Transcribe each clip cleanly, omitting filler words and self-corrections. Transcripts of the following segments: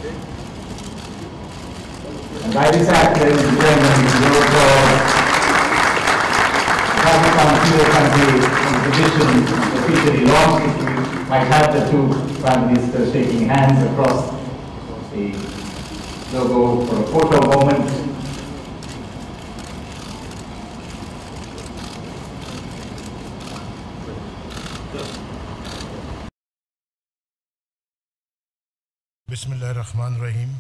And by this act, there is Pakistan Hero Country tradition, officially launched. We might have the two families shaking hands across the logo for a photo moment. Bismillah ar-Rahman ar-Rahim.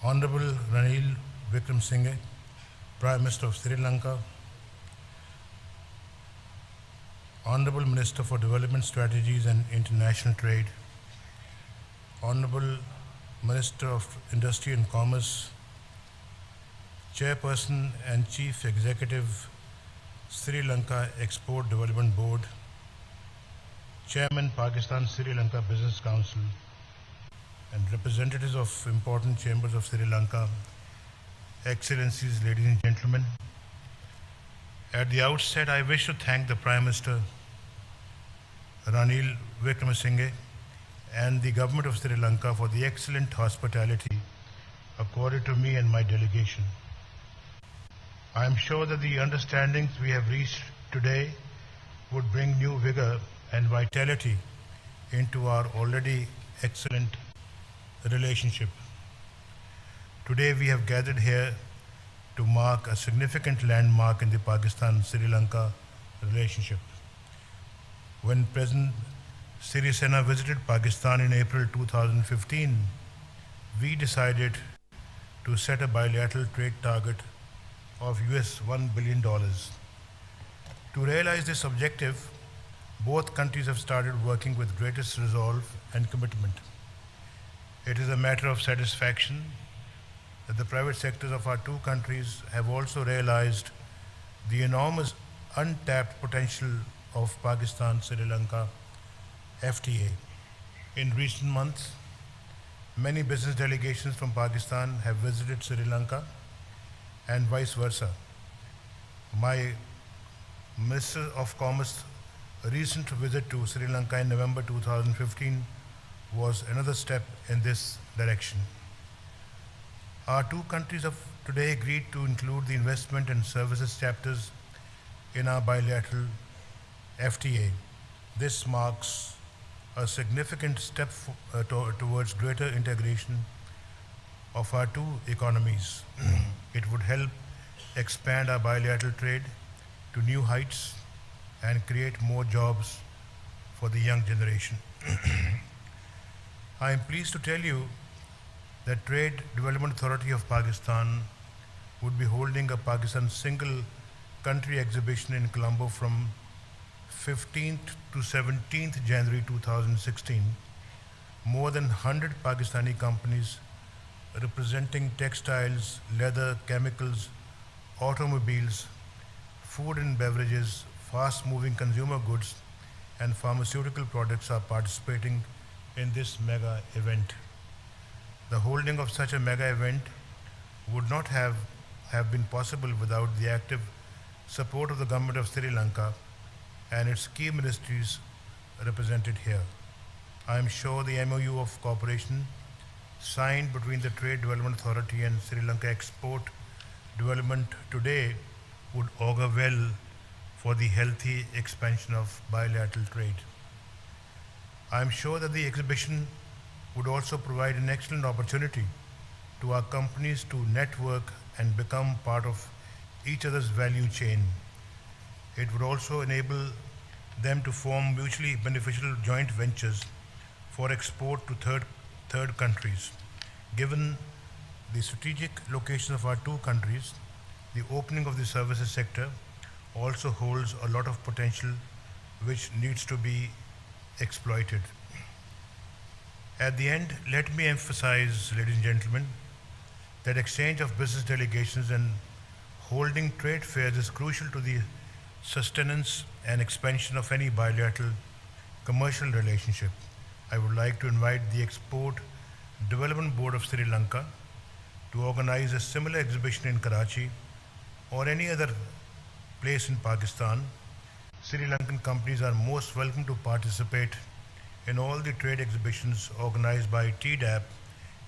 Honorable Ranil Wickremesinghe, Prime Minister of Sri Lanka, Honorable Minister for Development Strategies and International Trade, Honorable Minister of Industry and Commerce, Chairperson and Chief Executive, Sri Lanka Export Development Board, Chairman, Pakistan Sri Lanka Business Council, and representatives of important chambers of Sri Lanka, Excellencies, ladies and gentlemen. At the outset, I wish to thank the Prime Minister, Ranil Wickremesinghe, and the Government of Sri Lanka for the excellent hospitality accorded to me and my delegation. I am sure that the understandings we have reached today would bring new vigor and vitality into our already excellent relationship. Today we have gathered here to mark a significant landmark in the Pakistan-Sri Lanka relationship. When President Sirisena visited Pakistan in April 2015, we decided to set a bilateral trade target of $1 billion. To realize this objective, both countries have started working with greatest resolve and commitment. It is a matter of satisfaction that the private sectors of our two countries have also realized the enormous untapped potential of Pakistan-Sri Lanka FTA. In recent months, many business delegations from Pakistan have visited Sri Lanka and vice versa. My Minister of Commerce recent visit to Sri Lanka in November 2015 was another step in this direction. Our two countries have today agreed to include the investment and services chapters in our bilateral FTA. This marks a significant step towards greater integration of our two economies. It would help expand our bilateral trade to new heights and create more jobs for the young generation. I am pleased to tell you that Trade Development Authority of Pakistan would be holding a Pakistan single country exhibition in Colombo from 15th to 17th January 2016. More than 100 Pakistani companies representing textiles, leather, chemicals, automobiles, food and beverages, fast-moving consumer goods, and pharmaceutical products are participating in this mega event. The holding of such a mega event would not have been possible without the active support of the Government of Sri Lanka and its key ministries represented here. I am sure the MOU of cooperation signed between the Trade Development Authority and Sri Lanka Export Development today would augur well for the healthy expansion of bilateral trade. I am sure that the exhibition would also provide an excellent opportunity to our companies to network and become part of each other's value chain. It would also enable them to form mutually beneficial joint ventures for export to third countries. Given the strategic location of our two countries, the opening of the services sector also holds a lot of potential which needs to be exploited. At the end, let me emphasize, ladies and gentlemen, that exchange of business delegations and holding trade fairs is crucial to the sustenance and expansion of any bilateral commercial relationship. I would like to invite the Export Development Board of Sri Lanka to organize a similar exhibition in Karachi or any other place in Pakistan. Sri Lankan companies are most welcome to participate in all the trade exhibitions organized by TDAP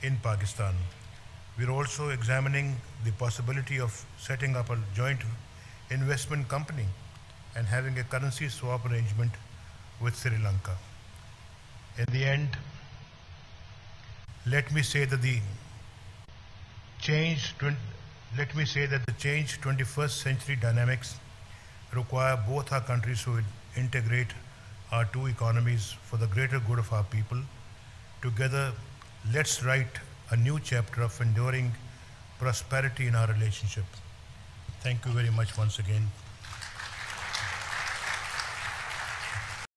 in Pakistan. We are also examining the possibility of setting up a joint investment company and having a currency swap arrangement with Sri Lanka. In the end, let me say that the changed 21st century dynamics require both our countries to integrate our two economies for the greater good of our people. Together, let's write a new chapter of enduring prosperity in our relationship. Thank you very much once again.